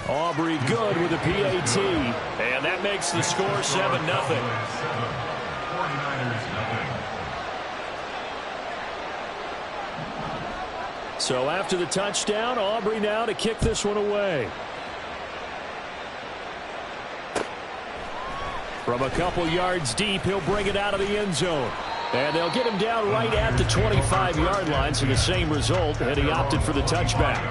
Aubrey good with a PAT. And that makes the score 7-0. So after the touchdown, Aubrey now to kick this one away. From a couple yards deep, he'll bring it out of the end zone. And they'll get him down right at the 25-yard line, so the same result, and he opted for the touchback.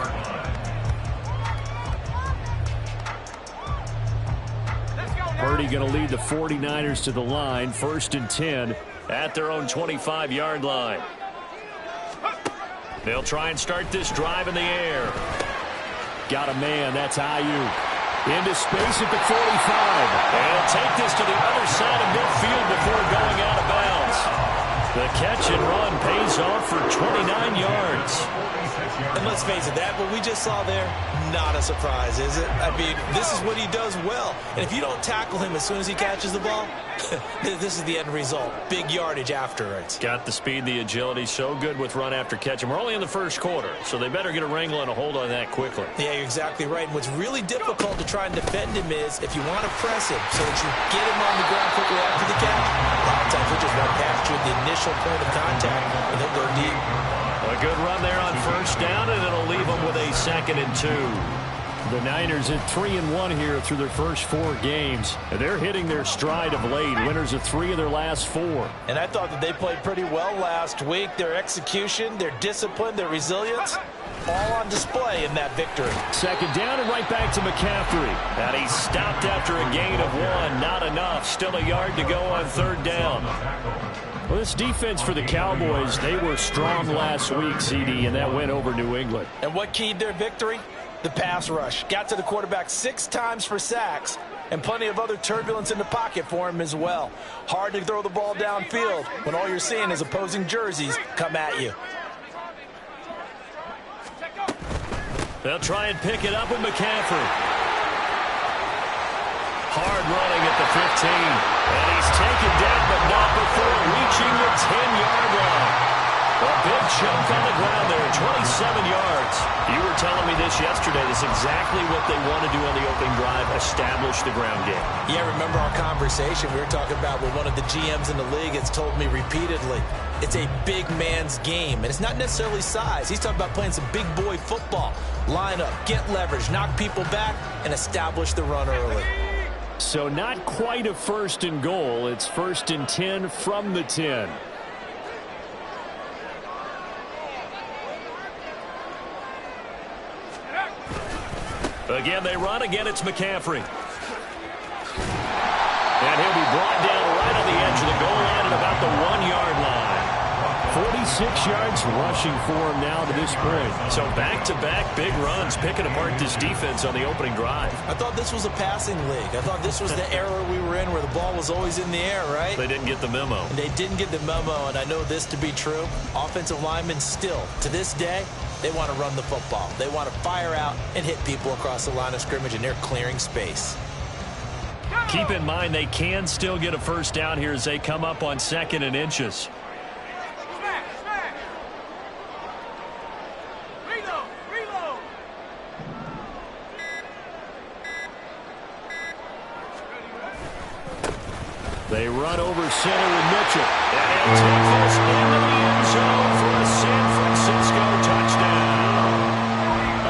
Purdy going to lead the 49ers to the line, 1st and 10 at their own 25-yard line. They'll try and start this drive in the air. Got a man, that's Ayuk. Into space at the 45. And take this to the other side of midfield before going out of bounds. The catch and run pays off for 29 yards. And let's face it, that what we just saw there, not a surprise, is it? I mean, this is what he does well. And if you don't tackle him as soon as he catches the ball, this is the end result. Big yardage afterwards. Got the speed, the agility, so good with run after catch. And we're only in the first quarter, so they better get a wrangle and a hold on that quickly. Yeah, you're exactly right. And what's really difficult to try and defend him is if you want to press him so that you get him on the ground quickly after the catch, a lot of times he'll just run past you at the initial point of contact, and he'll go deep. A good run there on first down, and it'll leave them with a 2nd and 2. The Niners at 3-1 here through their first 4 games. And they're hitting their stride of late. Winners of 3 of their last 4. And I thought that they played pretty well last week. Their execution, their discipline, their resilience, all on display in that victory. 2nd down and right back to McCaffrey. And he stopped after a gain of 1. Not enough. Still a yard to go on 3rd down. Well, this defense for the Cowboys, they were strong last week, CD, and that went over New England. And what keyed their victory? The pass rush. Got to the quarterback 6 times for sacks, and plenty of other turbulence in the pocket for him as well. Hard to throw the ball downfield when all you're seeing is opposing jerseys come at you. They'll try and pick it up with McCaffrey. Hard running at the 15. And he's taken down, but not before reaching the 10-yard line. A big chunk on the ground there, 27 yards. You were telling me this yesterday. This is exactly what they want to do on the opening drive, establish the ground game. Yeah, remember our conversation we were talking about with one of the GMs in the league has told me repeatedly, it's a big man's game. And it's not necessarily size. He's talking about playing some big boy football. Line up, get leverage, knock people back, and establish the run early. So not quite a 1st and goal. It's 1st and 10 from the 10. Again, they run. Again, it's McCaffrey. And he'll be brought down right on the edge of the goal line at about the 1-yard line. 46 yards rushing for him now to this point. So back-to-back big runs, picking apart this defense on the opening drive. I thought this was a passing league. I thought this was the era we were in where the ball was always in the air, right? They didn't get the memo. And they didn't get the memo, and I know this to be true. Offensive linemen still, to this day, they want to run the football. They want to fire out and hit people across the line of scrimmage, and they're clearing space. Keep in mind they can still get a 1st down here as they come up on 2nd and inches. They run over center with Mitchell. And he'll take this into the end zone for a San Francisco touchdown.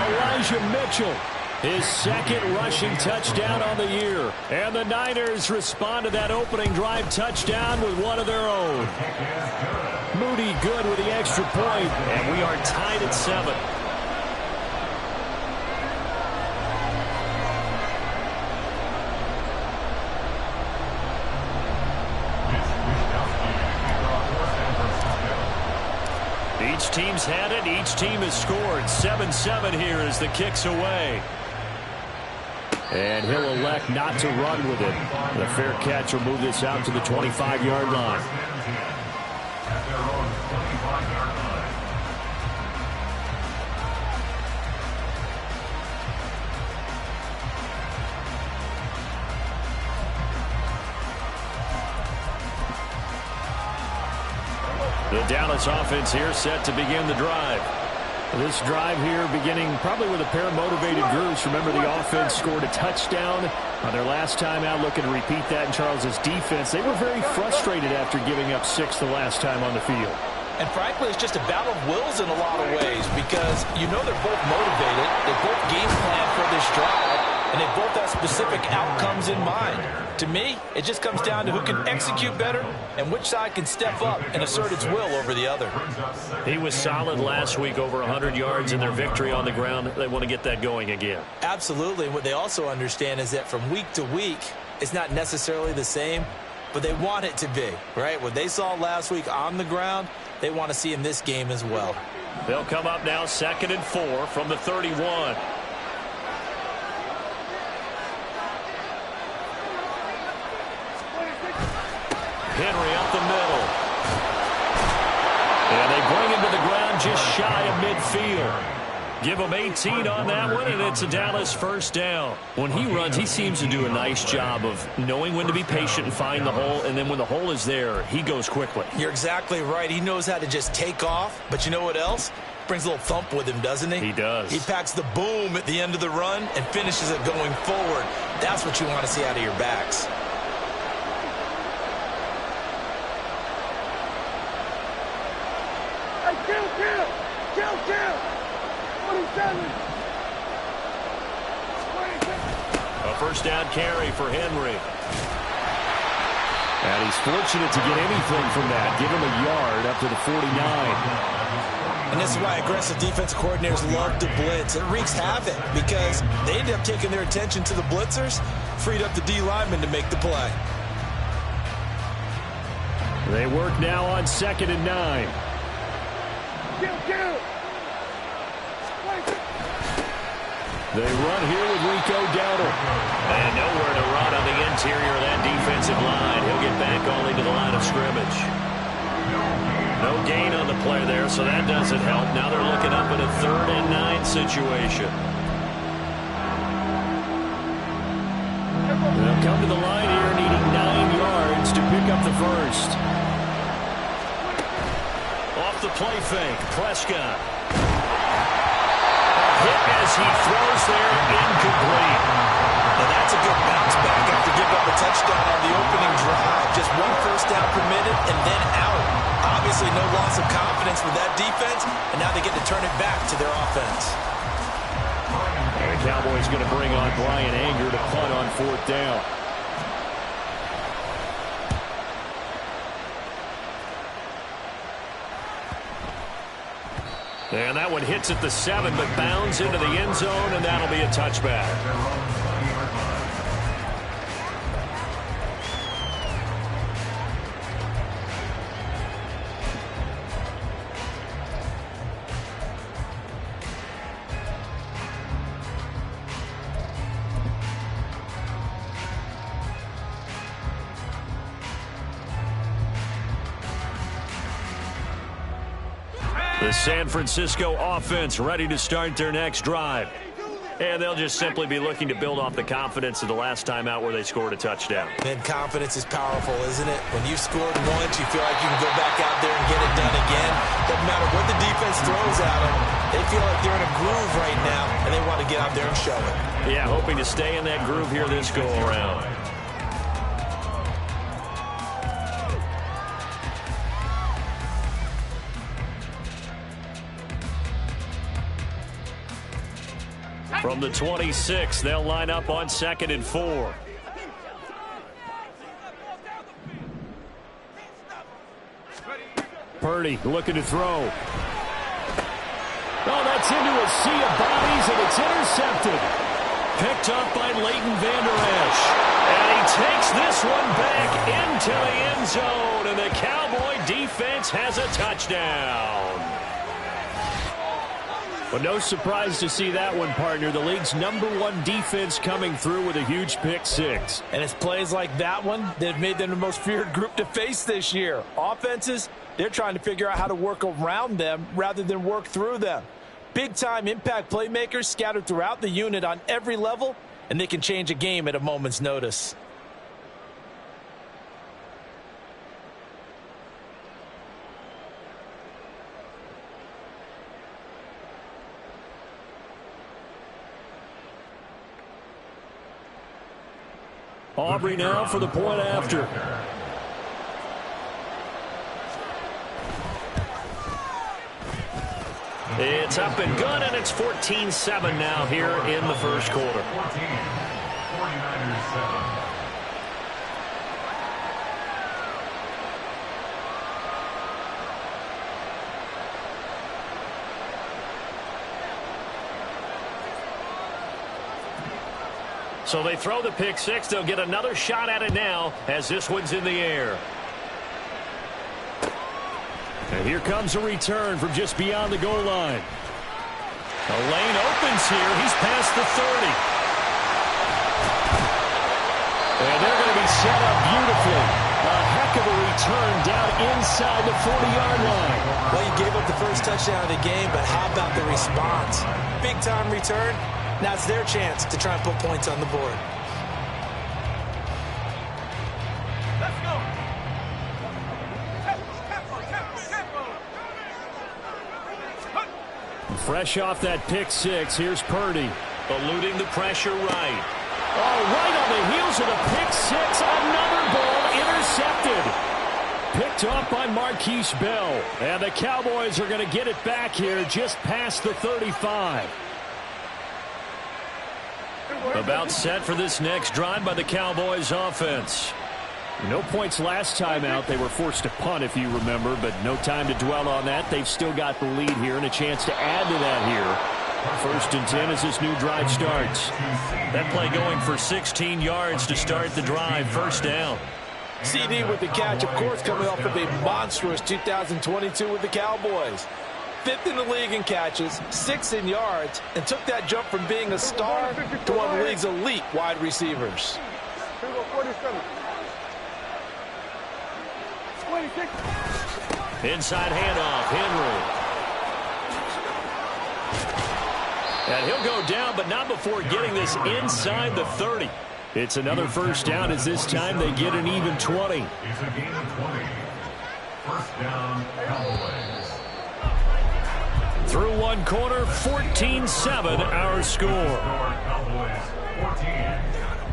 Elijah Mitchell, his 2nd rushing touchdown on the year. And the Niners respond to that opening drive touchdown with one of their own. Moody good with the extra point, and we are tied at 7. Each team's had it. Each team has scored. 7-7 here as the kick's away. And he'll elect not to run with it. The fair catch will move this out to the 25-yard line. The Dallas offense here set to begin the drive. This drive here beginning probably with a pair of motivated groups. Remember, the offense scored a touchdown on their last time out, looking to repeat that in Charles's defense. They were very frustrated after giving up 6 the last time on the field. And frankly, it's just a battle of wills in a lot of ways because you know they're both motivated. They both game plan for this drive, and they both have specific outcomes in mind. To me, it just comes down to who can execute better and which side can step up and assert its will over the other. He was solid last week, over 100 yards in their victory on the ground. They want to get that going again. Absolutely. And what they also understand is that from week to week, it's not necessarily the same, but they want it to be, right? What they saw last week on the ground, they want to see in this game as well. They'll come up now 2nd and 4 from the 31. Henry up the middle. And they bring him to the ground just shy of midfield. Give him 18 on that one, and it's a Dallas first down. When he runs, he seems to do a nice job of knowing when to be patient and find the hole, and then when the hole is there, he goes quickly. You're exactly right. He knows how to just take off, but you know what else? Brings a little thump with him, doesn't he? He does. He packs the boom at the end of the run and finishes it going forward. That's what you want to see out of your backs. A first down carry for Henry. And he's fortunate to get anything from that. Give him a yard up to the 49. And this is why aggressive defense coordinators love to blitz. It wreaks havoc because they end up taking their attention to the blitzers, freed up the D lineman to make the play. They work now on 2nd and 9. They run here with Rico Dowdle. And nowhere to run on the interior of that defensive line. He'll get back only to the line of scrimmage. No gain on the play there, so that doesn't help. Now they're looking up at a 3rd and 9 situation. They'll come to the line here needing 9 yards to pick up the first. Off the play fake, Prescott. Hit as he throws there, incomplete. And that's a good bounce back after giving up a touchdown on the opening drive. Just 1 first down permitted and then out. Obviously no loss of confidence with that defense, and now they get to turn it back to their offense. And the Cowboys going to bring on Brian Anger to punt on 4th down. And that one hits at the 7, but bounds into the end zone, and that'll be a touchback. The San Francisco offense ready to start their next drive. And they'll just simply be looking to build off the confidence of the last time out where they scored a touchdown. And confidence is powerful, isn't it? When you've scored once, you feel like you can go back out there and get it done again. Doesn't matter what the defense throws at them. They feel like they're in a groove right now, and they want to get out there and show it. Yeah, hoping to stay in that groove here this go-around. From the 26, they'll line up on 2nd and 4. Purdy looking to throw. Oh, that's into a sea of bodies, and it's intercepted. Picked up by Leighton Vander Esch. And he takes this one back into the end zone, and the Cowboy defense has a touchdown. But no surprise to see that one, partner. The league's #1 defense coming through with a huge pick 6. And it's plays like that one that have made them the most feared group to face this year. Offenses, they're trying to figure out how to work around them rather than work through them. Big-time impact playmakers scattered throughout the unit on every level, and they can change a game at a moment's notice. Aubrey now for the point after. It's up and good, and it's 14-7 now here in the first quarter. 49ers 7. So they throw the pick six. They'll get another shot at it now as this one's in the air. And here comes a return from just beyond the goal line. The lane opens here. He's past the 30. And they're going to be set up beautifully. A heck of a return down inside the 40-yard line. Well, you gave up the first touchdown of the game, but how about the response? Big-time return. Now it's their chance to try and put points on the board. Let's go. Fresh off that pick six, here's Purdy. Eluding the pressure right. Oh, right on the heels of the pick six. Another ball intercepted. Picked off by Marquise Bell. And the Cowboys are going to get it back here just past the 35. About set for this next drive by the Cowboys offense. No points last time out. They were forced to punt, if you remember, but no time to dwell on that. They've still got the lead here and a chance to add to that here. 1st and 10 as this new drive starts. That play going for 16 yards to start the drive. First down. CD with the catch, of course, coming off of a monstrous 2022 with the Cowboys. 5th in the league in catches, 6th in yards, and took that jump from being a star to one of the league's elite wide receivers. Inside handoff, Henry. And he'll go down, but not before getting this inside the 30. It's another first down as this time they get an even 20. It's a gain of 20. First down, Cowboys. Through one quarter, 14-7 our score. Cowboys 14,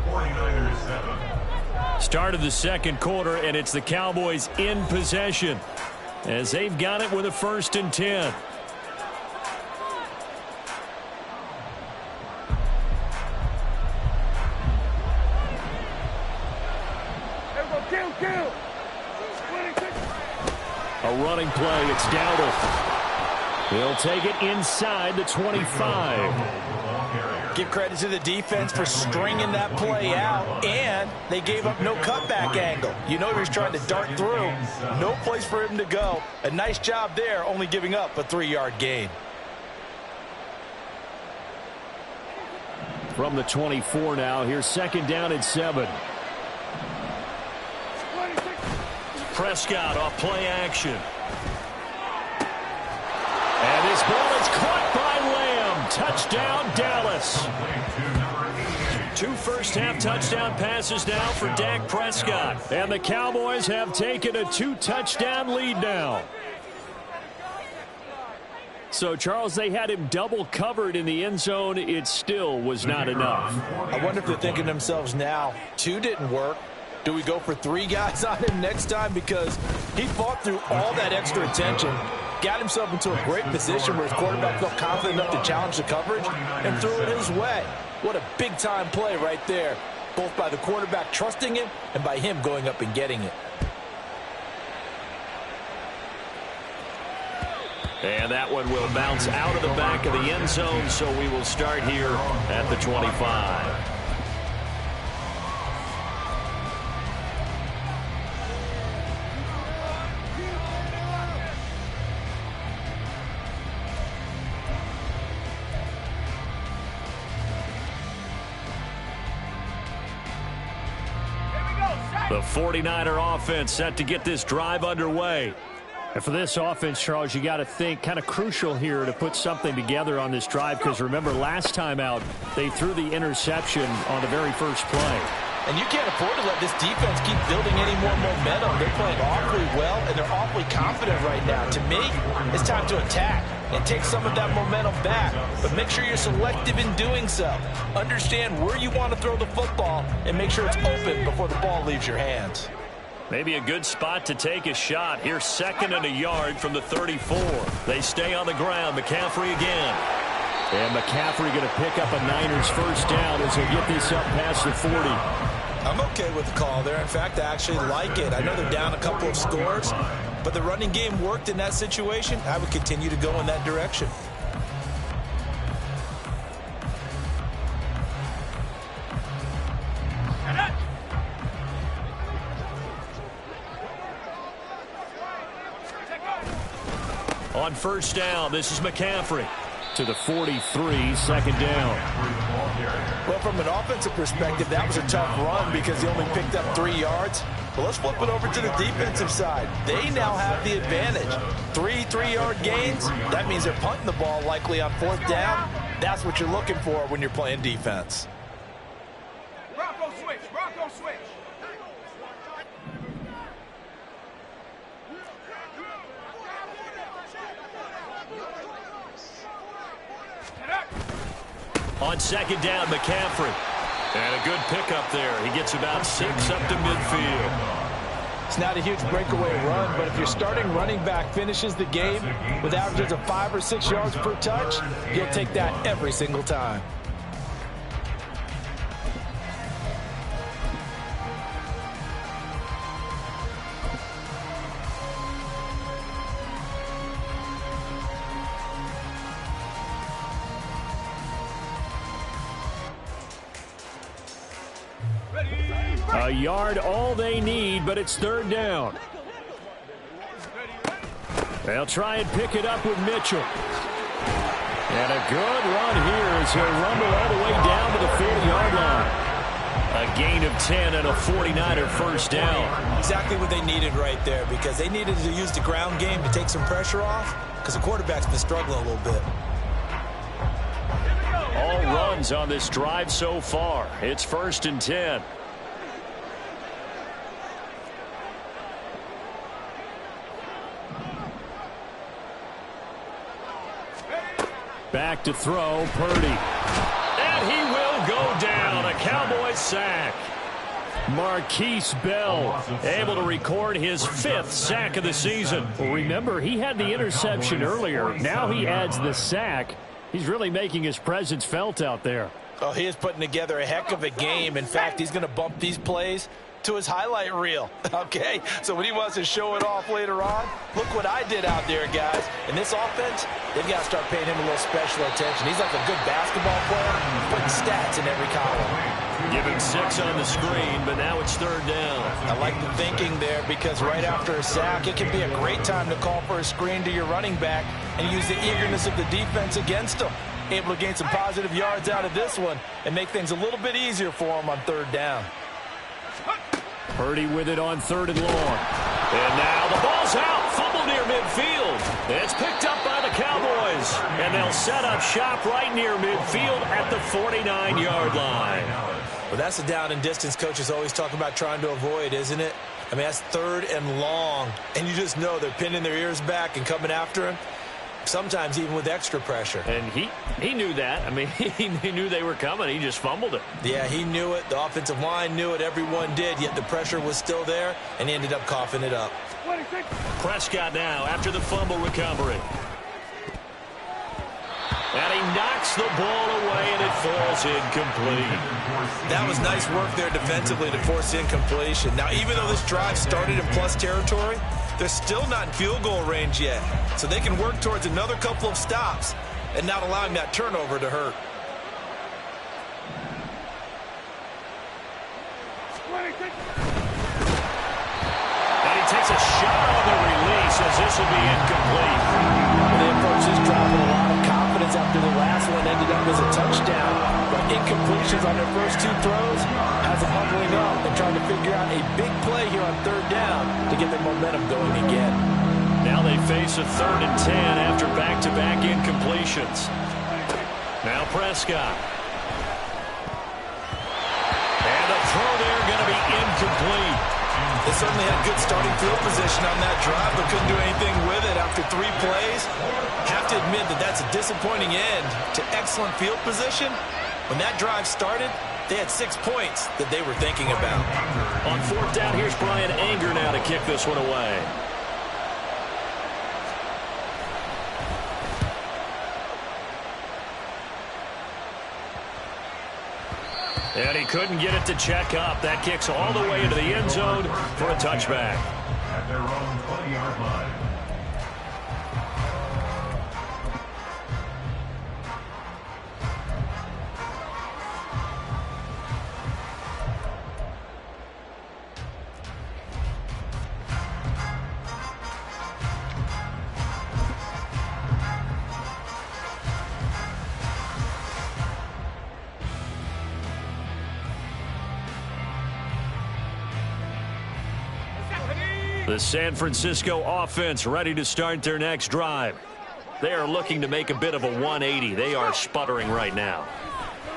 49ers 7. Start of the second quarter, and it's the Cowboys in possession as they've got it with a 1st and 10. A running play, it's Dowdle. He'll take it inside the 25. Give credit to the defense for stringing that play out, and they gave up no cutback angle. You know he was trying to dart through. No place for him to go. A nice job there, only giving up a 3-yard gain. From the 24 now, here's 2nd down and 7. Prescott off play action. And this ball is caught by Lamb. Touchdown, Dallas. 2 first-half touchdown passes now for Dak Prescott. And the Cowboys have taken a 2-touchdown lead now. So, Charles, they had him double covered in the end zone. It still was not enough. I wonder if they're thinking to themselves now, 2 didn't work. Do we go for 3 guys on him next time? Because he fought through all that extra attention, got himself into a great position where his quarterback felt confident enough to challenge the coverage and threw it his way. What a big-time play right there, both by the quarterback trusting him and by him going up and getting it. And that one will bounce out of the back of the end zone, so we will start here at the 25. The 49er offense set to get this drive underway. And for this offense, Charles, you got to think kind of crucial here to put something together on this drive, because remember last time out they threw the interception on the very first play. And you can't afford to let this defense keep building any more momentum. They're playing awfully well, and they're awfully confident right now. To me, it's time to attack. and take some of that momentum back. But make sure you're selective in doing so. Understand where you want to throw the football and make sure it's open before the ball leaves your hands. Maybe a good spot to take a shot. Here's 2nd and a yard from the 34. They stay on the ground. McCaffrey again. And McCaffrey going to pick up a Niners first down as they get this up past the 40. I'm okay with the call there. In fact, I actually like it. I know they're down a couple of scores, but the running game worked in that situation. I would continue to go in that direction. On first down, this is McCaffrey to the 43, 2nd down. Well, from an offensive perspective, that was a tough run because he only picked up 3 yards. But let's flip it over to the defensive side. They now have the advantage. 3-3-yard gains. That means they're punting the ball likely on 4th down. That's what you're looking for when you're playing defense. Bronco switch. Bronco switch. On 2nd down, McCaffrey. And a good pickup there. He gets about 6 up to midfield. It's not a huge breakaway run, but if your starting running back finishes the game with averages of 5 or 6 yards per touch, you'll take that every single time. A yard all they need, but it's 3rd down. They'll try and pick it up with Mitchell. And a good run here as he'll rumble all the way down to the 40-yard line. A gain of 10 and a 49er first down. Exactly what they needed right there, because they needed to use the ground game to take some pressure off, because the quarterback's been struggling a little bit. All runs on this drive so far. It's 1st and 10. Back to throw, Purdy. And he will go down. A Cowboys sack. Marquise Bell able to record his 5th sack of the season. Well, remember, he had the interception earlier. Now he adds the sack. He's really making his presence felt out there. Oh, he is putting together a heck of a game. In fact, he's going to bump these plays to his highlight reel. Okay, so when he wants to show it off later on, look what I did out there, guys. In this offense, they've got to start paying him a little special attention. He's like a good basketball player, putting stats in every column. Give him 6 on the screen, but now it's 3rd down. I like the thinking there, because right after a sack, it can be a great time to call for a screen to your running back and use the eagerness of the defense against him. Able to gain some positive yards out of this one and make things a little bit easier for him on 3rd down. Purdy with it on 3rd and long. And now the ball's out. Fumble near midfield. It's picked up by the Cowboys. And they'll set up shop right near midfield at the 49-yard line. Well, that's the down and distance coaches always talk about trying to avoid, isn't it? I mean, that's 3rd and long. And you just know they're pinning their ears back and coming after him. Sometimes even with extra pressure. And he knew that. I mean, he knew they were coming. He just fumbled it. Yeah, he knew it. The offensive line knew it. Everyone did. Yet the pressure was still there, and he ended up coughing it up. Prescott now after the fumble recovery. And he knocks the ball away, and it falls incomplete. That was nice work there defensively to force incompletion. Now, even though this drive started in plus territory, they're still not in field goal range yet. So they can work towards another couple of stops and not allowing that turnover to hurt. And he takes a shot on the release as this will be incomplete. They approach this drive with a lot of confidence after the last one ended up as a touchdown. But incompletions on their first 2 throws has them huddling up and trying to figure out a big play here on 3rd down to get their momentum going again. Now they face a 3rd and 10 after back-to-back incompletions. Now Prescott. And the throw there going to be incomplete. They certainly had good starting field position on that drive, but couldn't do anything with it after 3 plays. Have to to admit that that's a disappointing end to excellent field position. When that drive started, they had 6 points that they were thinking about. On fourth down, here's Brian Anger now to kick this one away. And he couldn't get it to check up. That kicks all the way into the end zone for a touchback. At their own 20-yard line. The San Francisco offense ready to start their next drive. They are looking to make a bit of a 180. They are sputtering right now.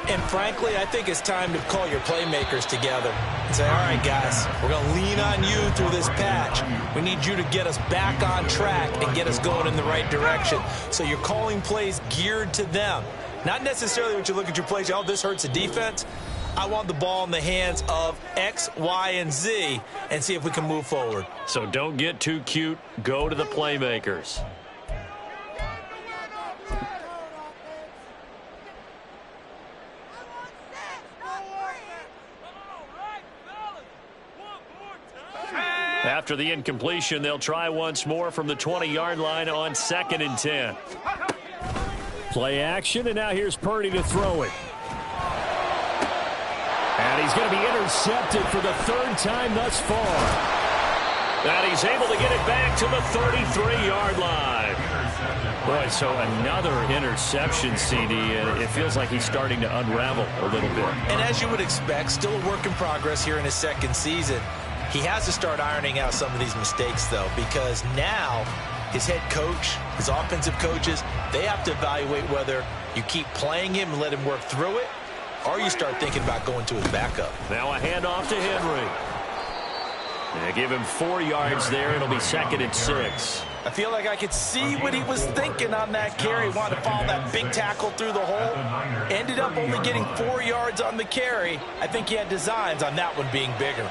And frankly, I think it's time to call your playmakers together and say, all right, guys, we're going to lean on you through this patch. We need you to get us back on track and get us going in the right direction. So you're calling plays geared to them. Not necessarily what you look at your plays, oh, this hurts the defense. I want the ball in the hands of X, Y, and Z and see if we can move forward. So don't get too cute. Go to the playmakers. After the incompletion, they'll try once more from the 20-yard line on 2nd and 10. Play action, and now here's Purdy to throw it. And he's going to be intercepted for the 3rd time thus far. And he's able to get it back to the 33-yard line. Boy, so another interception, CD, and it feels like he's starting to unravel a little bit. And as you would expect, still a work in progress here in his 2nd season. He has to start ironing out some of these mistakes, though, because now his head coach, his offensive coaches, they have to evaluate whether you keep playing him and let him work through it, or you start thinking about going to his backup. Now a handoff to Henry. They give him 4 yards there. It'll be 2nd and 6. I feel like I could see what he was thinking on that carry. Wanted to follow that big tackle through the hole. Ended up only getting 4 yards on the carry. I think he had designs on that one being bigger.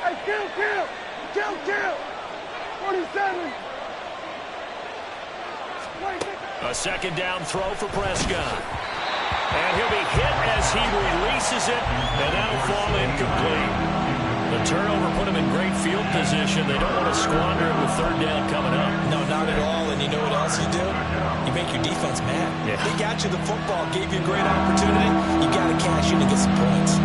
Hey, kill! 47. A 2nd down throw for Prescott. And he'll be hit as he releases it, and that'll fall incomplete. The turnover put him in great field position. They don't want to squander it with 3rd down coming up. No, not at all. And you know what else you do? You make your defense mad. Yeah. They got you the football, gave you a great opportunity. You got to cash in to get some points.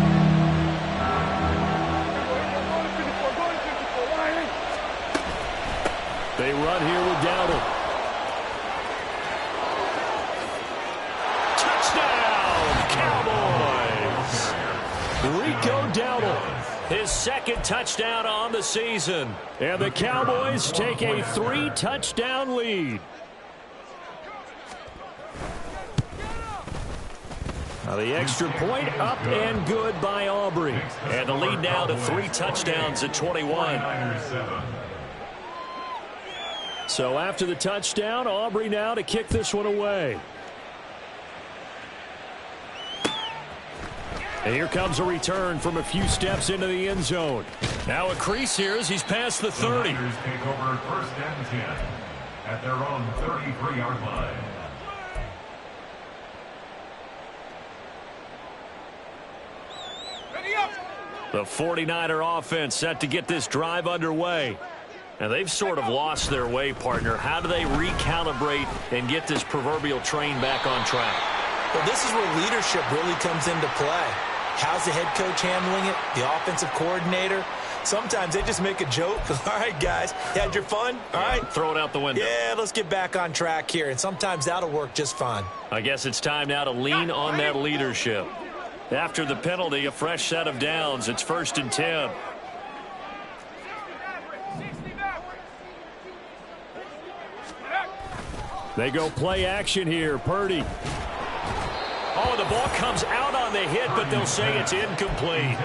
They run here with Dowdle. Rico Dowdle, his 2nd touchdown on the season. And the Cowboys take a 3-touchdown lead. Now the extra point up and good by Aubrey. And the lead now to 3 touchdowns at 21. So after the touchdown, Aubrey now to kick this one away. And here comes a return from a few steps into the end zone. Now a crease here as he's past the 30. The Niners take over 1st and 10 at their own 33-yard line. The 49er offense set to get this drive underway. And they've sort of lost their way, partner. How do they recalibrate and get this proverbial train back on track? Well, this is where leadership really comes into play. How's the head coach handling it? The offensive coordinator? Sometimes they just make a joke. All right, guys, you had your fun? All right. Throw it out the window. Yeah, let's get back on track here. And sometimes that'll work just fine. I guess it's time now to lean on that leadership. After the penalty, a fresh set of downs. It's 1st and 10. They go play action here. Purdy. Oh, the ball comes out on the hit, but they'll say it's incomplete.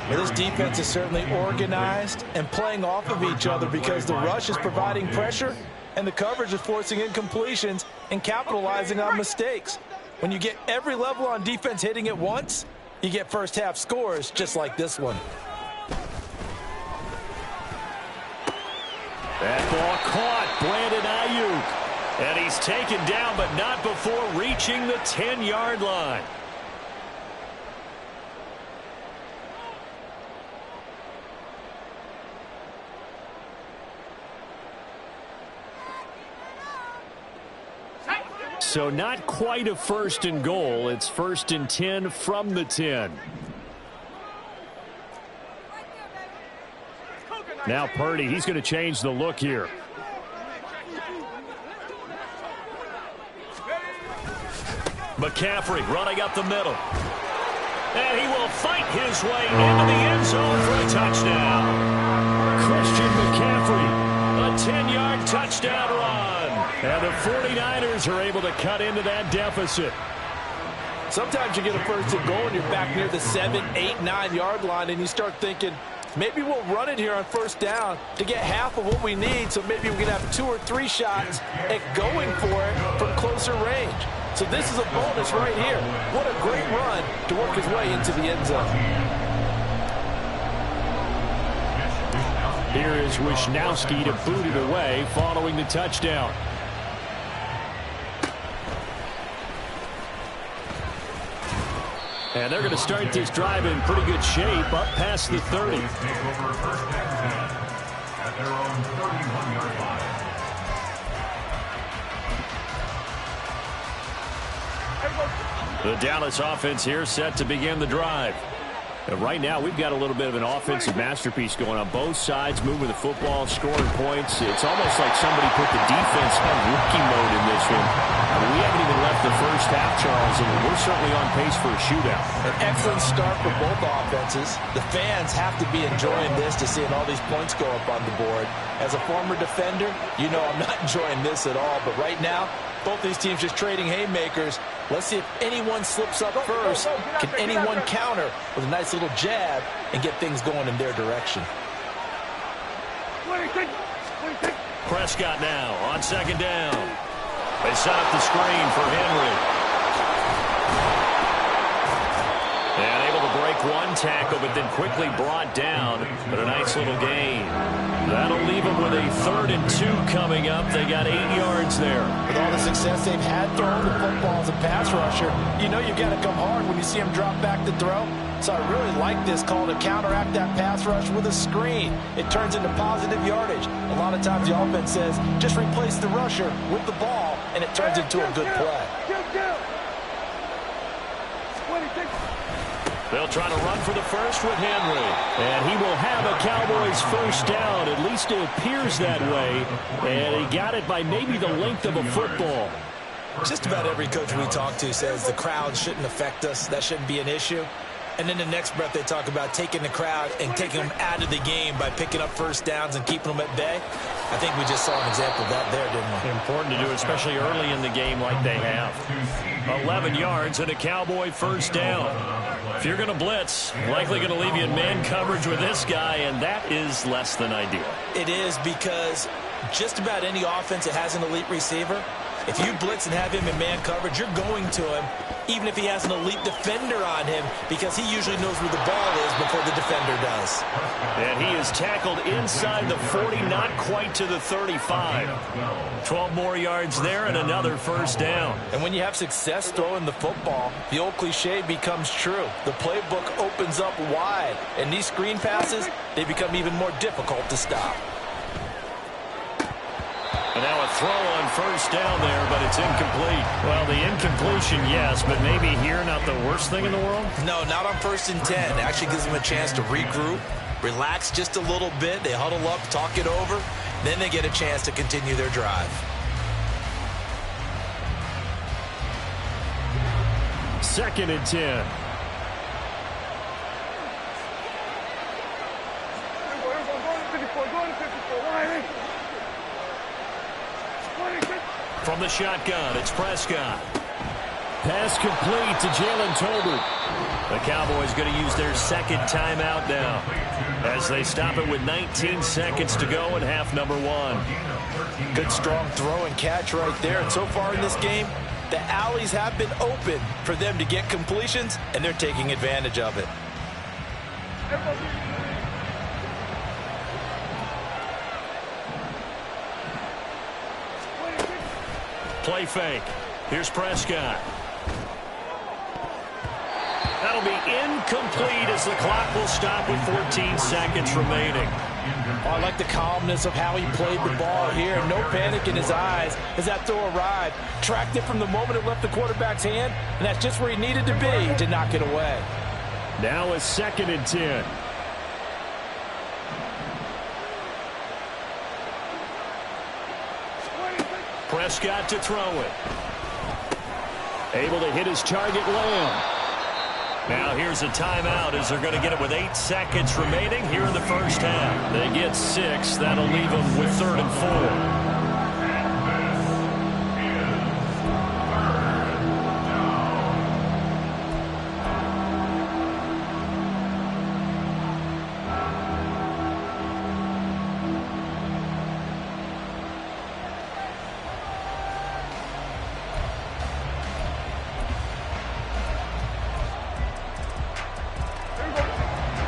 Well, this defense is certainly organized and playing off of each other because the rush is providing pressure and the coverage is forcing incompletions and capitalizing on mistakes. When you get every level on defense hitting at once, you get first half scores just like this one. That ball caught. Brandon Ayuk. And he's taken down, but not before reaching the 10-yard line. So not quite a first and goal. It's first and 10 from the 10. Now Purdy, he's going to change the look here. McCaffrey running up the middle. And he will fight his way into the end zone for a touchdown. Christian McCaffrey, a 10-yard touchdown run. And the 49ers are able to cut into that deficit. Sometimes you get a first and goal and you're back near the 7, 8, 9-yard line and you start thinking, maybe we'll run it here on first down to get half of what we need, so maybe we can have 2 or 3 shots at going for it from closer range. So this is a bonus right here. What a great run to work his way into the end zone. Here is Wishnowski to boot it away following the touchdown. And they're going to start this drive in pretty good shape up past the 30. Take over first and 10 at their own 31-yard line. The Dallas offense here set to begin the drive. And right now, we've got a little bit of an offensive masterpiece going on. Both sides moving the football, scoring points. It's almost like somebody put the defense on rookie mode in this one. I mean, we haven't even left the first half, Charles, and we're certainly on pace for a shootout. An excellent start for both offenses. The fans have to be enjoying this to seeing all these points go up on the board. As a former defender, you know I'm not enjoying this at all. But right now, both these teams just trading haymakers. Let's see if anyone slips up first. Can anyone counter with a nice little jab and get things going in their direction? Prescott now on second down. They set up the screen for Henry. And able to break one tackle, but then quickly brought down. But a nice little gain. That'll leave them with a 3rd and 2 coming up. They got 8 yards there. With all the success they've had throwing the football as a pass rusher, you know you've got to come hard when you see him drop back to throw. So I really like this call to counteract that pass rush with a screen. It turns into positive yardage. A lot of times the offense says, just replace the rusher with the ball, and it turns into a good play. They'll try to run for the first with Henry. And he will have a Cowboys first down. At least it appears that way. And he got it by maybe the length of a football. Just about every coach we talk to says the crowd shouldn't affect us. That shouldn't be an issue. And then the next breath they talk about taking the crowd and taking them out of the game by picking up first downs and keeping them at bay. I think we just saw an example of that there, didn't we? Important to do, especially early in the game like they have. 11 yards and a Cowboy first down. If you're going to blitz, likely going to leave you in man coverage with this guy, and that is less than ideal. It is, because just about any offense that has an elite receiver, if you blitz and have him in man coverage, you're going to him, even if he has an elite defender on him, because he usually knows where the ball is before the defender does. And he is tackled inside the 40, not quite to the 35. 12 more yards there and another first down. And when you have success throwing the football, the old cliche becomes true. The playbook opens up wide, and these screen passes, they become even more difficult to stop. And now a throw on first down there, but it's incomplete. Well, the incompletion, yes, but maybe here not the worst thing in the world? No, not on 1st and 10. It actually gives them a chance to regroup, relax just a little bit. They huddle up, talk it over. Then they get a chance to continue their drive. Second and 10. From the shotgun, it's Prescott. Pass complete to Jalen Tolbert. The Cowboys going to use their second timeout now as they stop it with 19 seconds to go in half number 1. Good strong throw and catch right there. And so far in this game, the alleys have been open for them to get completions, and they're taking advantage of it. Play fake. Here's Prescott. That'll be incomplete as the clock will stop with 14 seconds remaining. Oh, I like the calmness of how he played the ball here. No panic in his eyes as that throw arrived. Tracked it from the moment it left the quarterback's hand, and that's just where he needed to be to knock it away. Now a 2nd and 10. Prescott to throw it. Able to hit his target, Lamb. Now here's a timeout as they're going to get it with 8 seconds remaining here in the first half. They get 6. That'll leave them with 3rd and 4.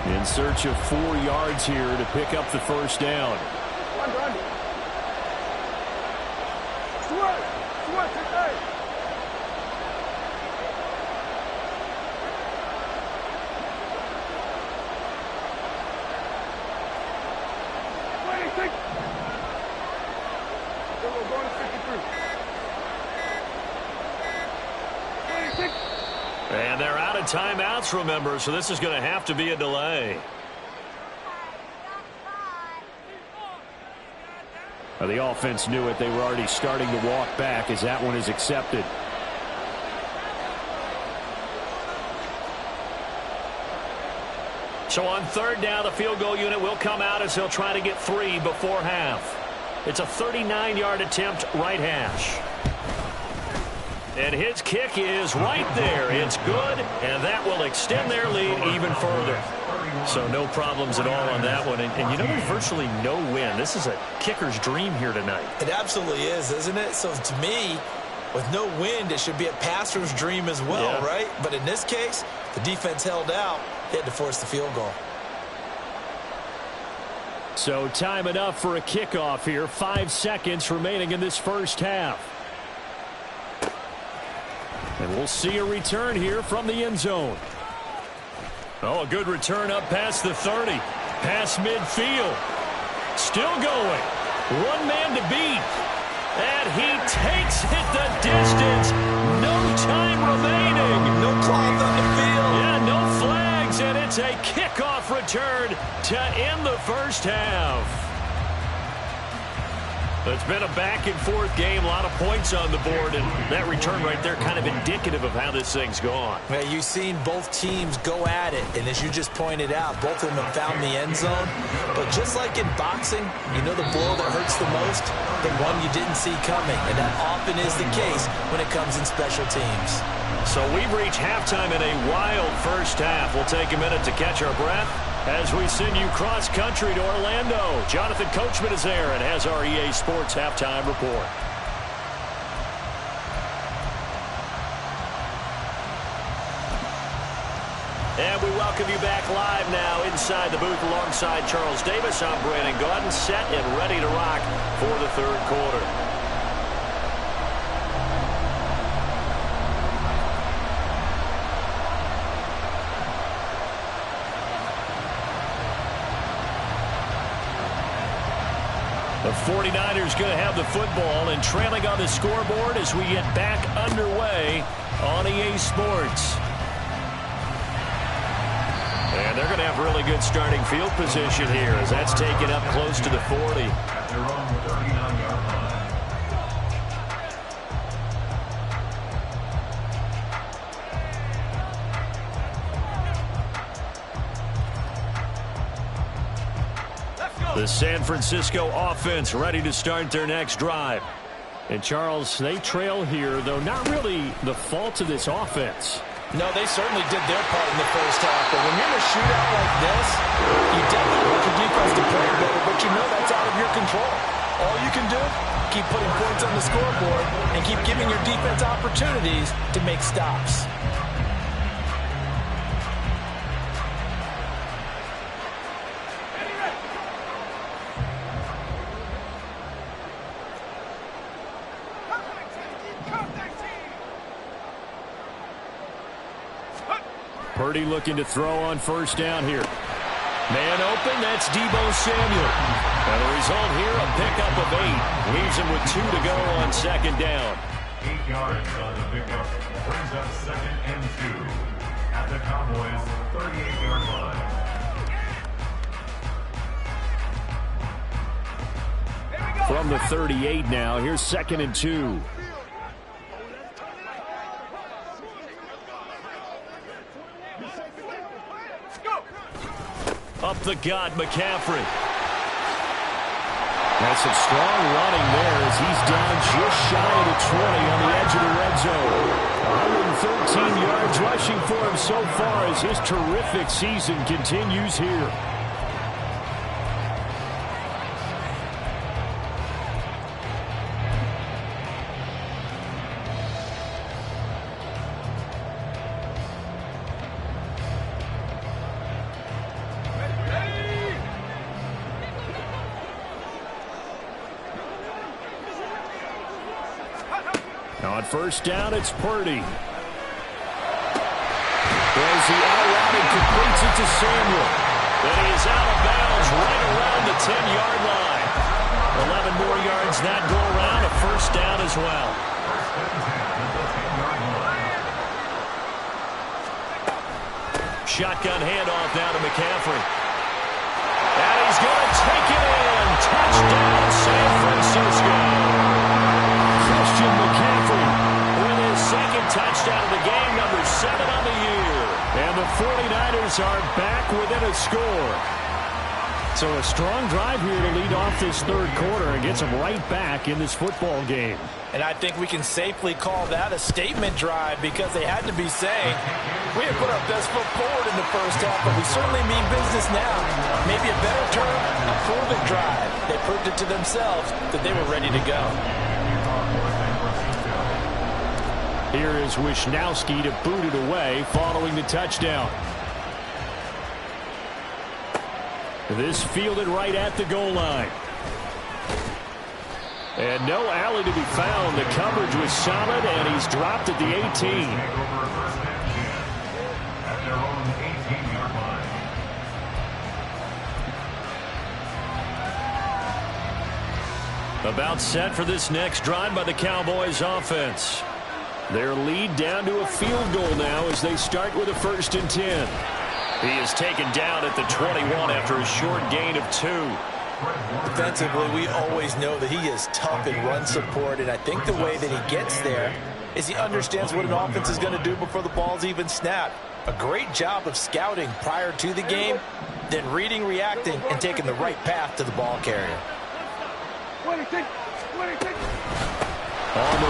In search of 4 yards here to pick up the first down. Run. Sweat, hey. We're going to 53. 26. And they're out of timeouts, remember, so this is going to have to be a delay. Well, the offense knew it. They were already starting to walk back as that one is accepted. So on 3rd down, the field goal unit will come out as they'll try to get 3 before half. It's a 39-yard attempt, right hash. And his kick is right there. It's good, and that will extend their lead even further. So no problems at all on that one. And you know, there's virtually no win. This is a kicker's dream here tonight. It absolutely is, isn't it? So to me, with no wind, it should be a passer's dream as well, yeah. Right? But in this case, the defense held out. They had to force the field goal. So time enough for a kickoff here. 5 seconds remaining in this first half. And we'll see a return here from the end zone. Oh, a good return up past the 30. Past midfield. Still going. 1 man to beat. And he takes it the distance. No time remaining. No cloth on the field. Yeah, no flags. And it's a kickoff return to end the first half. It's been a back-and-forth game, a lot of points on the board, and that return right there kind of indicative of how this thing's gone. Man, you've seen both teams go at it, and as you just pointed out, both of them have found the end zone. But just like in boxing, you know the blow that hurts the most? The one you didn't see coming, and that often is the case when it comes in special teams. So we've reached halftime in a wild first half. We'll take a minute to catch our breath as we send you cross-country to Orlando. Jonathan Coachman is there and has our EA Sports Halftime Report. And we welcome you back live now inside the booth alongside Charles Davis. I'm Brandon Gaudin, set and ready to rock for the third quarter. The 49ers going to have the football and trailing on the scoreboard as we get back underway on EA Sports. And they're going to have really good starting field position here as that's taken up close to the 40. At their own 39-yard line. The San Francisco offense ready to start their next drive. And, Charles, they trail here, though not really the fault of this offense. No, they certainly did their part in the first half. But when you're in a shootout like this, you definitely want your defense to play better, but you know that's out of your control. All you can do, keep putting points on the scoreboard and keep giving your defense opportunities to make stops. Purdy looking to throw on first down here. Man open, that's Deebo Samuel. And the result here, a pickup of 8. Leaves him with 2 to go on second down. 8 yards on the pickup. Brings up 2nd and 2. At the Cowboys' 38-yard line. From the 38 now, here's 2nd and 2. Up the gut, McCaffrey. That's some strong running there as he's down just shy of the 20 on the edge of the red zone. 113 yards rushing for him so far as his terrific season continues here. On first down, it's Purdy. Throws the out route and completes it to Samuel. Then he is out of bounds right around the 10-yard line. 11 more yards that go around, a first down as well. Shotgun handoff now to McCaffrey. And he's going to take it in. Touchdown, San Francisco. Christian McCaffrey with his second touchdown of the game, number 7 on the year. And the 49ers are back within a score. So a strong drive here to lead off this third quarter and gets them right back in this football game. And I think we can safely call that a statement drive because they had to be saying, we have put our best foot forward in the first half, but we certainly mean business now. Maybe a better term, a prove-it drive. They proved it to themselves that they were ready to go. Here is Wisnowski to boot it away following the touchdown. This fielded right at the goal line. And no alley to be found. The coverage was solid, and he's dropped at the 18. At their own 18-yard line. About set for this next drive by the Cowboys offense. Their lead down to a field goal now as they start with a 1st and 10. He is taken down at the 21 after a short gain of 2. Defensively, we always know that he is tough in run support, and I think the way that he gets there is he understands what an offense is going to do before the ball's even snapped. A great job of scouting prior to the game, then reading, reacting, and taking the right path to the ball carrier. On the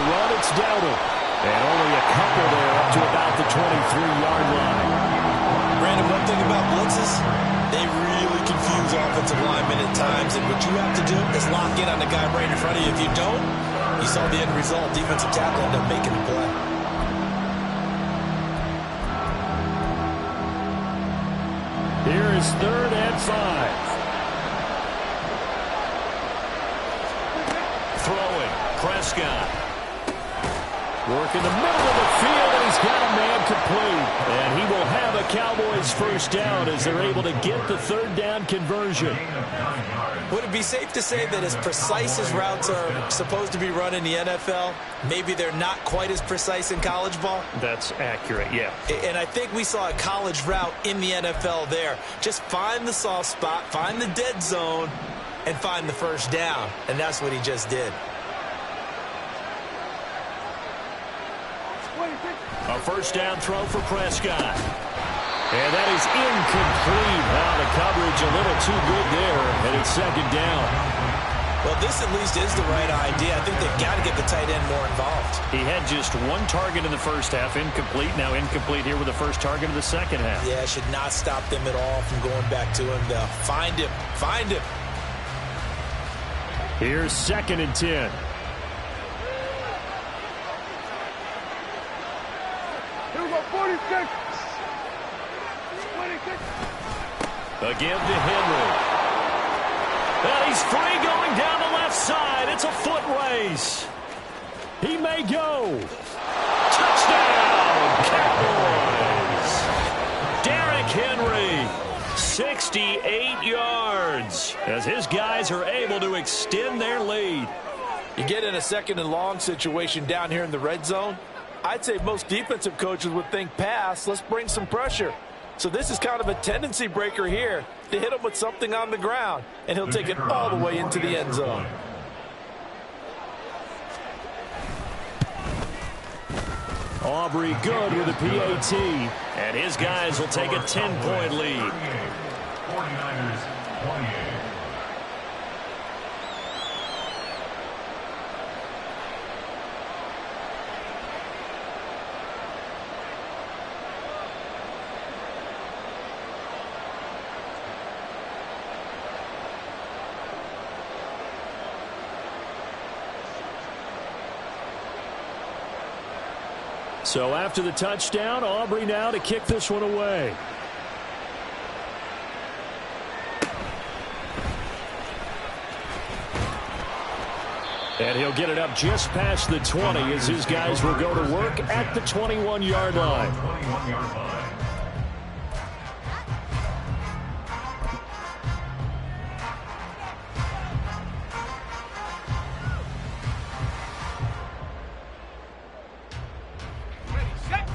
run, it's Dowdle. And only a couple there up to about the 23-yard line. Brandon, one thing about blitzes, they really confuse offensive linemen at times, and what you have to do is lock in on the guy right in front of you. If you don't, you saw the end result. Defensive tackle ended up making the play. Here is 3rd and 5. Throwing, Prescott. Work in the middle of the field, and he's got a man complete. And he will have a Cowboys first down as they're able to get the 3rd down conversion. Would it be safe to say that as precise as routes are supposed to be run in the NFL, maybe they're not quite as precise in college ball? That's accurate, yeah. And I think we saw a college route in the NFL there. Just find the soft spot, find the dead zone, and find the first down. And that's what he just did. A first down throw for Prescott. And that is incomplete. Now the coverage a little too good there, and it's 2nd down. Well, this at least is the right idea. I think they've got to get the tight end more involved. He had just one target in the first half, incomplete. Now incomplete here with the first target of the second half. Yeah, should not stop them at all from going back to him. They'll find him. Find him. Here's 2nd and 10. Here we go, 46. 26. Again to Henry. And he's free going down the left side. It's a foot race. He may go. Touchdown, Cowboys. Derrick Henry, 68 yards, as his guys are able to extend their lead. You get in a 2nd and long situation down here in the red zone. I'd say most defensive coaches would think pass. Let's bring some pressure. So this is kind of a tendency breaker here to hit him with something on the ground, and he'll take it all the way into the end zone. Aubrey good with a PAT, and his guys will take a 10-point lead. 49ers 28. So after the touchdown, Aubrey now to kick this one away. And he'll get it up just past the 20 as his guys will go to work at the 21-yard line. 21-yard line.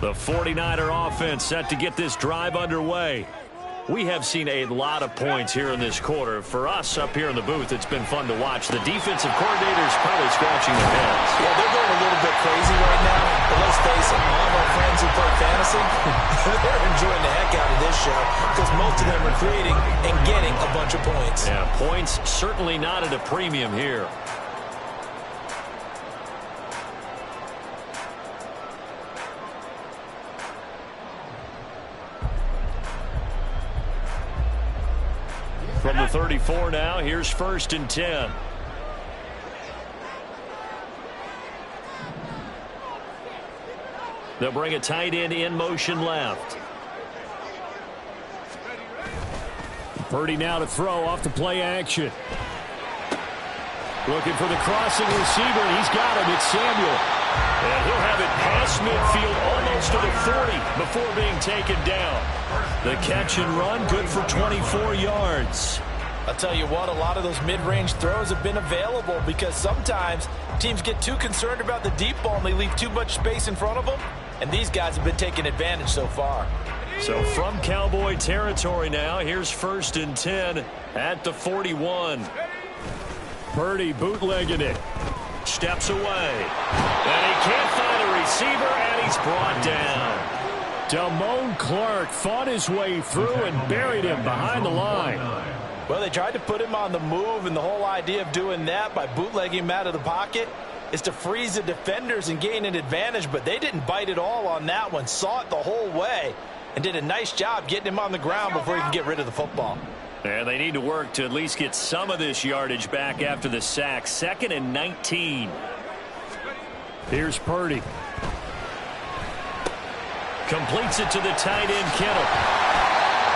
The 49er offense set to get this drive underway. We have seen a lot of points here in this quarter. For us up here in the booth, it's been fun to watch. The defensive coordinators probably scratching their heads. Yeah, they're going a little bit crazy right now. But let's face it, all of our friends who play fantasy, they're enjoying the heck out of this show because most of them are creating and getting a bunch of points. Yeah, points certainly not at a premium here. From the 34 now, here's 1st and 10. They'll bring a tight end in motion left. Purdy now to throw off the play action. Looking for the crossing receiver, and he's got him. It's Samuel. And he'll have it past midfield almost to the 40 before being taken down. The catch and run, good for 24 yards. I'll tell you what, a lot of those mid-range throws have been available because sometimes teams get too concerned about the deep ball and they leave too much space in front of them, and these guys have been taking advantage so far. So from Cowboy territory now, here's 1st and 10 at the 41. Purdy bootlegging it. Steps away. And he can't find a receiver, and he's brought down. Damone Clark fought his way through and buried him behind the line. Well, they tried to put him on the move, and the whole idea of doing that by bootlegging him out of the pocket is to freeze the defenders and gain an advantage, but they didn't bite at all on that one. Saw it the whole way and did a nice job getting him on the ground before he can get rid of the football. And they need to work to at least get some of this yardage back after the sack. 2nd and 19. Here's Purdy. Completes it to the tight end, Kittle.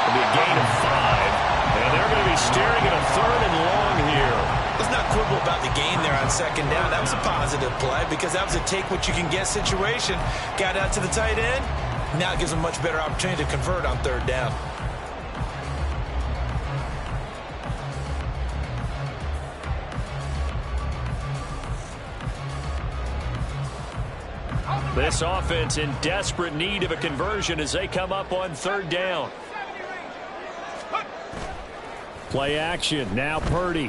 It'll be a gain of 5. And they're going to be staring at a 3rd and long here. Let's not quibble about the gain there on 2nd down. That was a positive play because that was a take-what-you-can-get situation. Got out to the tight end. Now it gives them a much better opportunity to convert on 3rd down. This offense in desperate need of a conversion as they come up on 3rd down. Play action. Now Purdy.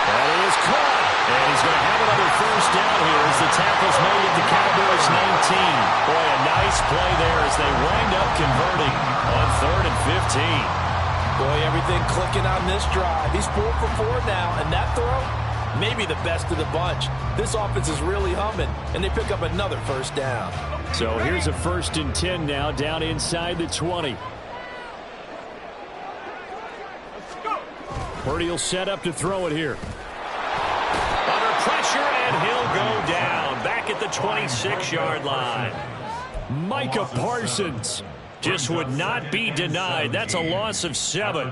That is caught. And he's going to have another 1st down here as the tackle's made at the Cowboys 19. Boy, a nice play there as they wind up converting on 3rd and 15. Boy, everything clicking on this drive. He's 4 for 4 now, and that throw, maybe the best of the bunch. This offense is really humming, and they pick up another first down. So here's a 1st and 10 now, down inside the 20. Purdy will set up to throw it here. Under pressure, and he'll go down. Back at the 26-yard line. Micah Parsons just would not be denied. That's a loss of 7.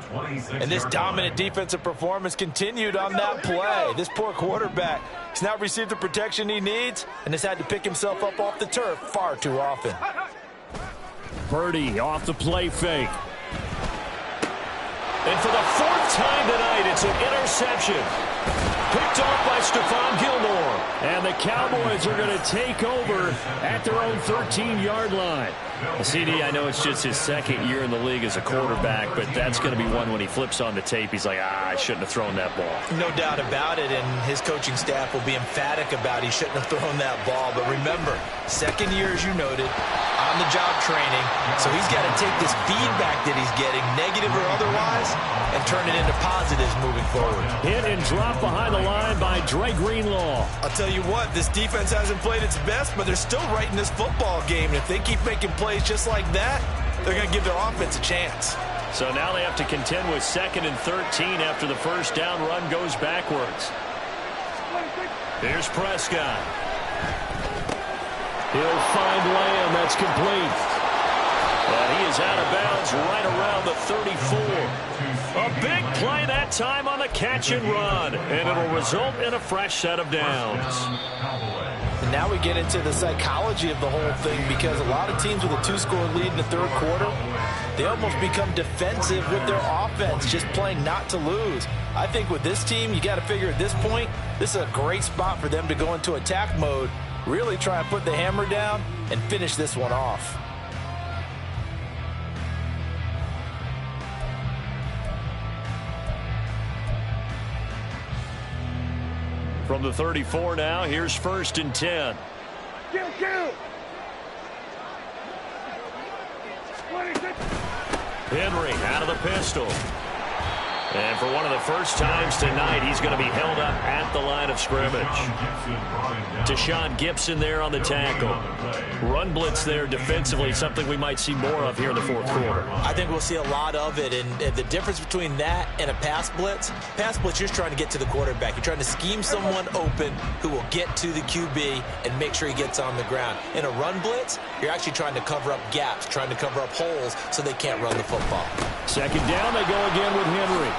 And this dominant defensive performance continued on that play. This poor quarterback has not received the protection he needs and has had to pick himself up off the turf far too often. Purdy off the play fake. And for the 4th time tonight, it's an interception. Picked off by Stephon Gilmore. And the Cowboys are going to take over at their own 13-yard line. CD, I know it's just his 2nd year in the league as a quarterback, but that's going to be one when he flips on the tape. He's like, I shouldn't have thrown that ball. No doubt about it, and his coaching staff will be emphatic about he shouldn't have thrown that ball. But remember, 2nd year, as you noted, on-the-job training, so he's got to take this feedback that he's getting, negative or otherwise, and turn it into positives moving forward. Hit and drop behind the line by Dre Greenlaw. I'll tell you what, this defense hasn't played its best, but they're still right in this football game. And if they keep making plays just like that, they're going to give their offense a chance. So now they have to contend with 2nd and 13 after the first down run goes backwards. Here's Prescott. He'll find Lamb. That's complete. And he is out of bounds right around the 34. A big play that time on the catch and run. And it'll result in a fresh set of downs. And now we get into the psychology of the whole thing, because a lot of teams with a 2-score lead in the 3rd quarter, they almost become defensive with their offense, just playing not to lose. I think with this team, you got to figure at this point, this is a great spot for them to go into attack mode, really try and put the hammer down and finish this one off. From the 34 now, here's 1st and 10. Kill. Henry out of the pistol. And for one of the first times tonight, he's going to be held up at the line of scrimmage. Deshaun Gibson there on the tackle. Run blitz there defensively, something we might see more of here in the 4th quarter. I think we'll see a lot of it, and the difference between that and a pass blitz, you're just trying to get to the quarterback. You're trying to scheme someone open who will get to the QB and make sure he gets on the ground. In a run blitz, you're actually trying to cover up gaps, trying to cover up holes so they can't run the football. 2nd down, they go again with Henry.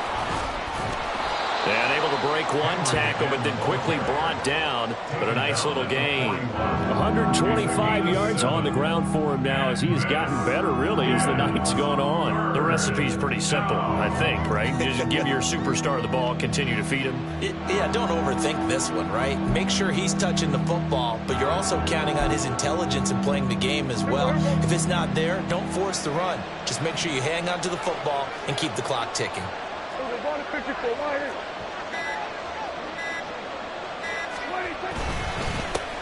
And able to break one tackle, but then quickly brought down. But a nice little gain. 125 yards on the ground for him now, as he has gotten better, really, as the night's gone on. The recipe's pretty simple, I think, right? Just give your superstar the ball, continue to feed him. Yeah, don't overthink this one, right? Make sure he's touching the football, but you're also counting on his intelligence in playing the game as well. If it's not there, don't force the run. Just make sure you hang on to the football and keep the clock ticking.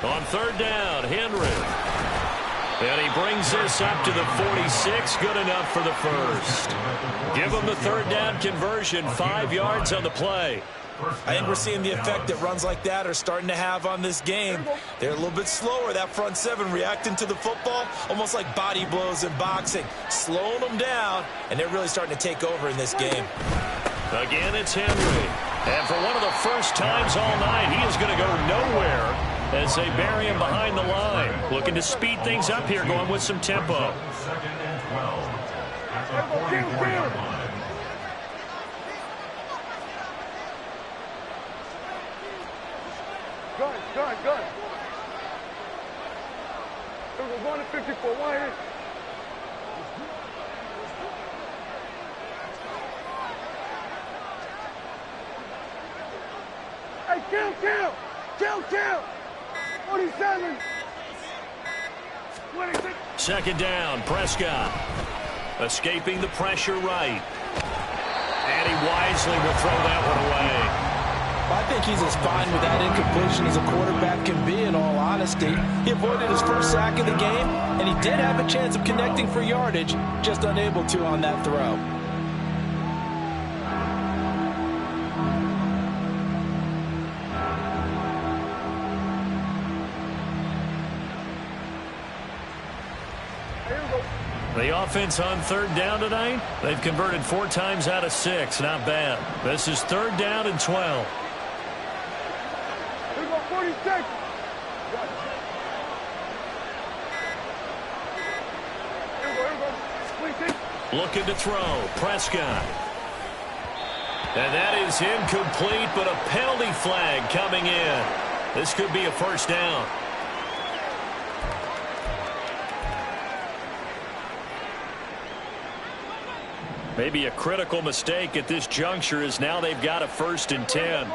On 3rd down, Henry. And he brings this up to the 46. Good enough for the first. Give him the 3rd down conversion. 5 yards on the play. I think we're seeing the effect that runs like that are starting to have on this game. They're a little bit slower, that front 7, reacting to the football, almost like body blows in boxing, slowing them down, and they're really starting to take over in this game. Again, it's Henry. And for one of the first times all night, he is going to go nowhere as they bury him behind the line. Looking to speed things up here, going with some tempo. 2nd and 12 at the 44-yard line. Gun. There was 1 and 54. Why here? Hey, kill! 47. 26. 2nd down, Prescott. Escaping the pressure right. And he wisely will throw that one away. I think he's as fine with that incompletion as a quarterback can be, in all honesty. He avoided his first sack of the game, and he did have a chance of connecting for yardage, just unable to on that throw. The offense on third down tonight, they've converted 4 times out of 6. Not bad. This is third down and 12. Here we go, 46. Looking to throw. Prescott. And that is incomplete, but a penalty flag coming in. This could be a first down. Maybe a critical mistake at this juncture is now they've got a 1st and 10.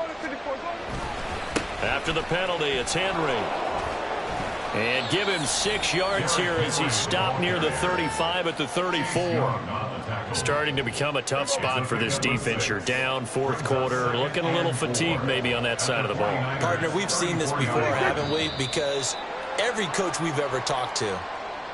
After the penalty, it's Henry. And give him 6 yards here as he stopped near the 35 at the 34. Starting to become a tough spot for this defense. You're down 4th quarter. Looking a little fatigued maybe on that side of the ball. Partner, we've seen this before, haven't we? Because every coach we've ever talked to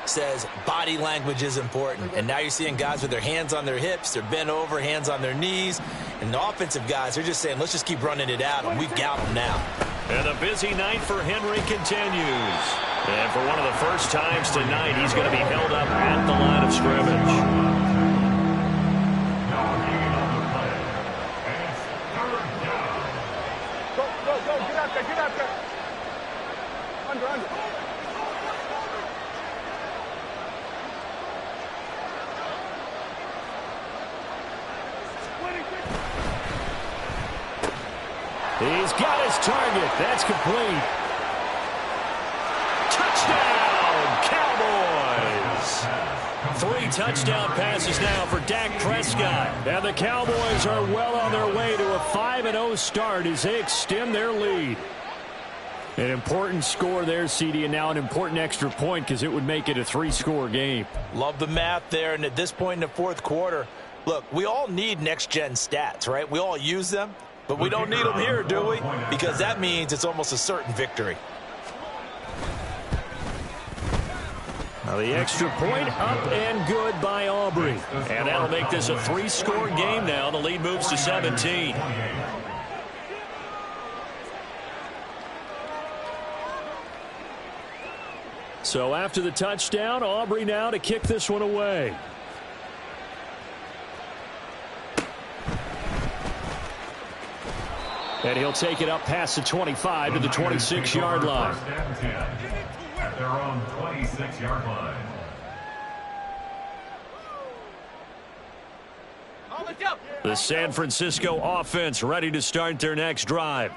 says body language is important. And now you're seeing guys with their hands on their hips, they're bent over, hands on their knees. And the offensive guys, they're just saying, let's just keep running it out, and we've got them now. And a busy night for Henry continues. And for one of the first times tonight, he's going to be held up at the line of scrimmage. Get out there. Under. He's got his target. That's complete. Touchdown, Cowboys. 3 touchdown passes now for Dak Prescott. And the Cowboys are well on their way to a 5-0 start as they extend their lead. An important score there, CD, and now an important extra point because it would make it a 3-score game. Love the math there, and at this point in the 4th quarter, look, we all need next-gen stats, right? We all use them. But we don't need them here, do we? Because that means it's almost a certain victory. Now the extra point up and good by Aubrey. And that'll make this a 3-score game now. The lead moves to 17. So after the touchdown, Aubrey now to kick this one away. And he'll take it up past the 25 to the 26-yard line. At their own 26-yard line. The San Francisco offense ready to start their next drive.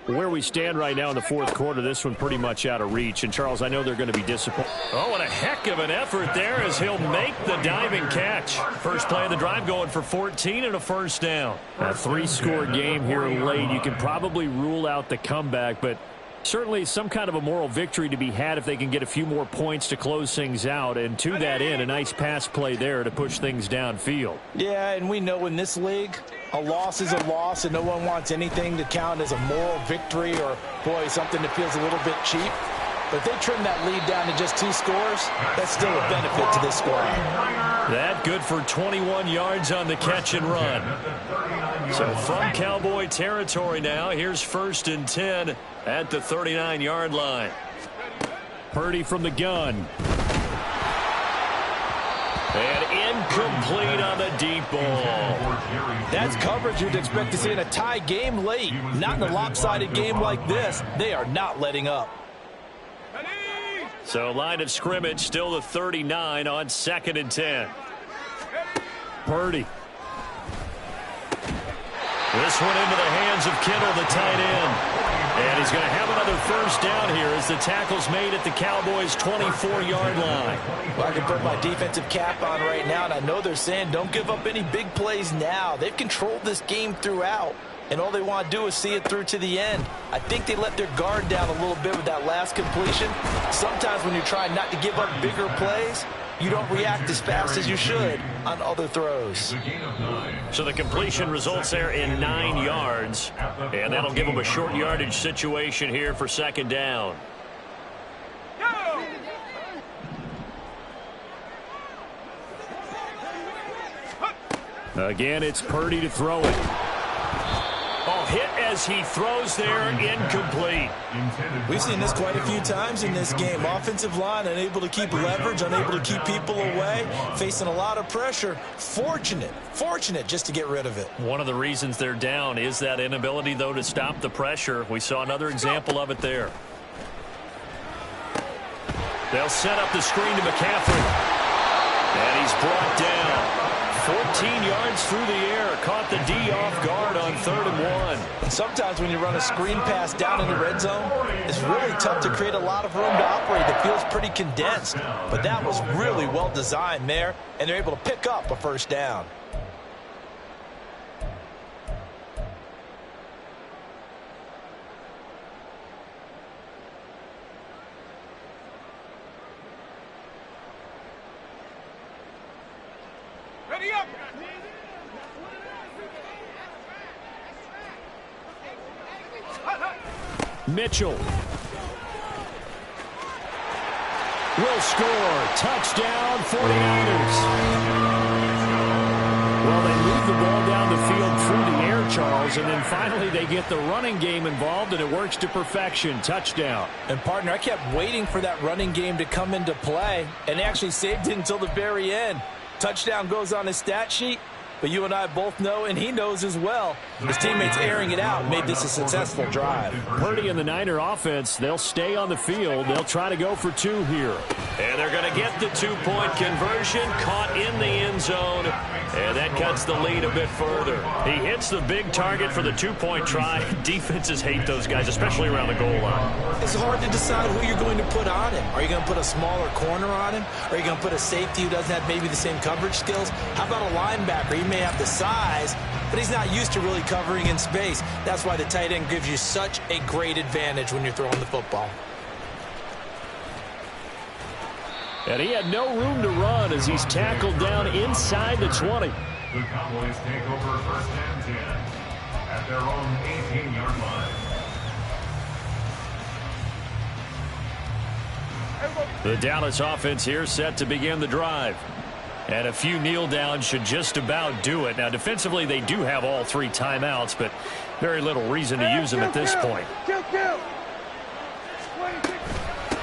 Where we stand right now in the 4th quarter, this one pretty much out of reach. And, Charles, I know they're going to be disappointed. Oh, and a heck of an effort there as he'll make the diving catch. First play of the drive going for 14 and a first down. A 3-score game here late. You can probably rule out the comeback, but certainly some kind of a moral victory to be had if they can get a few more points to close things out. And to that end, a nice pass play there to push things downfield. Yeah, and we know in this league, a loss is a loss, and no one wants anything to count as a moral victory or, boy, something that feels a little bit cheap. But if they trim that lead down to just 2 scores, that's still a benefit to this squad. That good for 21 yards on the catch and run. So from Cowboy territory now, here's 1st and 10 at the 39-yard line. Purdy from the gun. And incomplete on the deep ball. That's coverage you'd expect to see in a tie game late. Not in a lopsided game like this. They are not letting up. So line of scrimmage still the 39 on 2nd and 10. Purdy. This one into the hands of Kittle, the tight end. And he's going to have another first down here as the tackle's made at the Cowboys' 24-yard line. Well, I can put my defensive cap on right now, and I know they're saying don't give up any big plays now. They've controlled this game throughout, and all they want to do is see it through to the end. I think they let their guard down a little bit with that last completion. Sometimes when you're trying not to give up bigger plays, you don't react as fast as you should on other throws. So the completion results there in 9 yards, and that'll give them a short yardage situation here for 2nd down. Again, it's Purdy to throw it. Oh, hit as he throws there, incomplete. We've seen this quite a few times in this game. Offensive line unable to keep leverage, unable to keep people away, facing a lot of pressure. Fortunate just to get rid of it. One of the reasons they're down is that inability, though, to stop the pressure. We saw another example of it there. They'll set up the screen to McCaffrey. And he's brought down. 14 yards through the air. Caught the D off guard on 3rd and 1. Sometimes when you run a screen pass down in the red zone, it's really tough to create a lot of room to operate. The field's pretty condensed. But that was really well designed there, and they're able to pick up a first down. Ready up! Mitchell will score. Touchdown, 49ers. Well, they move the ball down the field through the air, Charles, and then finally they get the running game involved, and it works to perfection. Touchdown. And, partner, I kept waiting for that running game to come into play, and they actually saved it until the very end. Touchdown goes on his stat sheet, but you and I both know, and he knows as well, his teammates airing it out made this a successful drive. Purdy and the Niner offense, they'll stay on the field. They'll try to go for 2 here. And they're going to get the 2-point conversion, caught in the end zone, and that cuts the lead a bit further. He hits the big target for the 2-point try. Defenses hate those guys, especially around the goal line. It's hard to decide who you're going to put on him. Are you going to put a smaller corner on him? Are you going to put a safety who doesn't have maybe the same coverage skills? How about a linebacker? He may have the size, but he's not used to really covering in space. That's why the tight end gives you such a great advantage when you're throwing the football. And he had no room to run as he's tackled down inside the 20. The Cowboys take over 1st and 10 at their own 18-yard line. The Dallas offense here set to begin the drive. And a few kneel downs should just about do it. Now, defensively, they do have all 3 timeouts, but very little reason to use them at this point.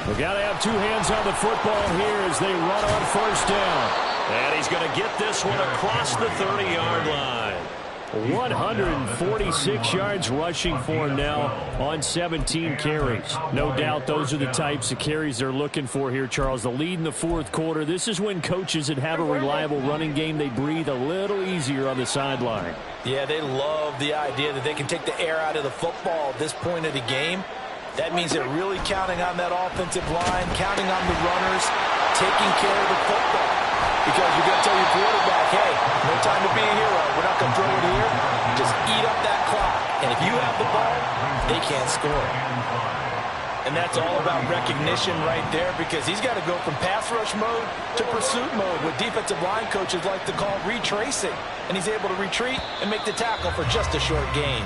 We've got to have 2 hands on the football here as they run on 1st down. And he's going to get this one across the 30-yard line. 146 yards rushing for him now on 17 carries. No doubt those are the types of carries they're looking for here, Charles. The lead in the 4th quarter. This is when coaches that have a reliable running game, they breathe a little easier on the sideline. Yeah, they love the idea that they can take the air out of the football at this point of the game. That means they're really counting on that offensive line, counting on the runners, taking care of the football. Because you're going to tell your quarterback, hey, no time to be a hero. We're not going to throw it here. Just eat up that clock. And if you have the ball, they can't score. And that's all about recognition right there, because he's got to go from pass rush mode to pursuit mode, what defensive line coaches like to call retracing. And he's able to retreat and make the tackle for just a short gain.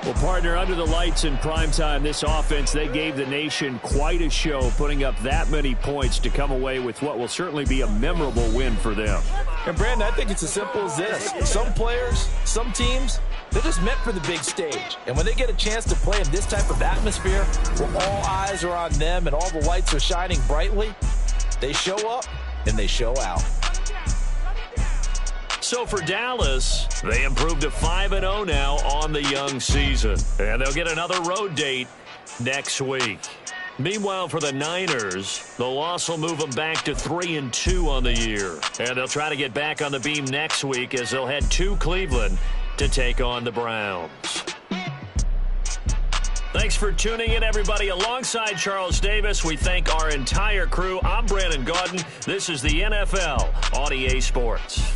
Well, partner, under the lights in primetime, this offense, they gave the nation quite a show, putting up that many points to come away with what will certainly be a memorable win for them. And, Brandon, I think it's as simple as this. Some players, some teams, they're just meant for the big stage. And when they get a chance to play in this type of atmosphere where all eyes are on them and all the lights are shining brightly, they show up and they show out. So for Dallas, they improved to 5-0 now on the young season. And they'll get another road date next week. Meanwhile, for the Niners, the loss will move them back to 3-2 on the year. And they'll try to get back on the beam next week as they'll head to Cleveland to take on the Browns. Thanks for tuning in, everybody. Alongside Charles Davis, we thank our entire crew. I'm Brandon Gaudin. This is the NFL on EA Sports.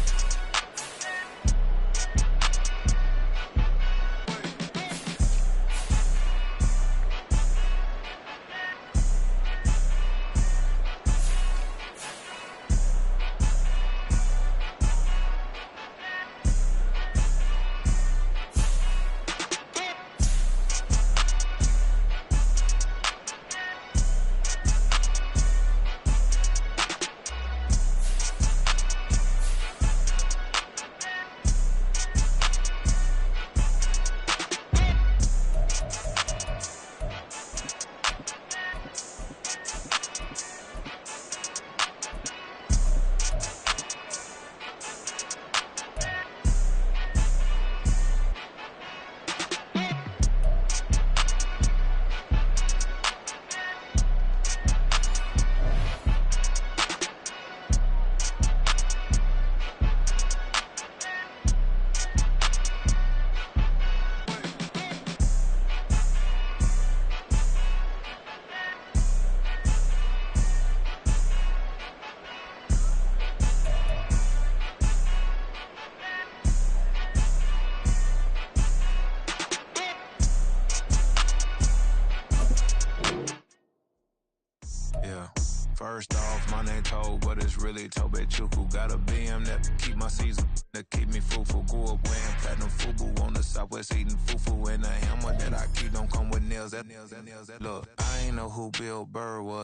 but it's really Tobe Chuku. Got a BM that keep my season, that keep me fruitful. Grew up wearing platinum FUBU on the Southwest, eating fufu. And a hammer that I keep don't come with nails. Look, I ain't know who Bill Burr was.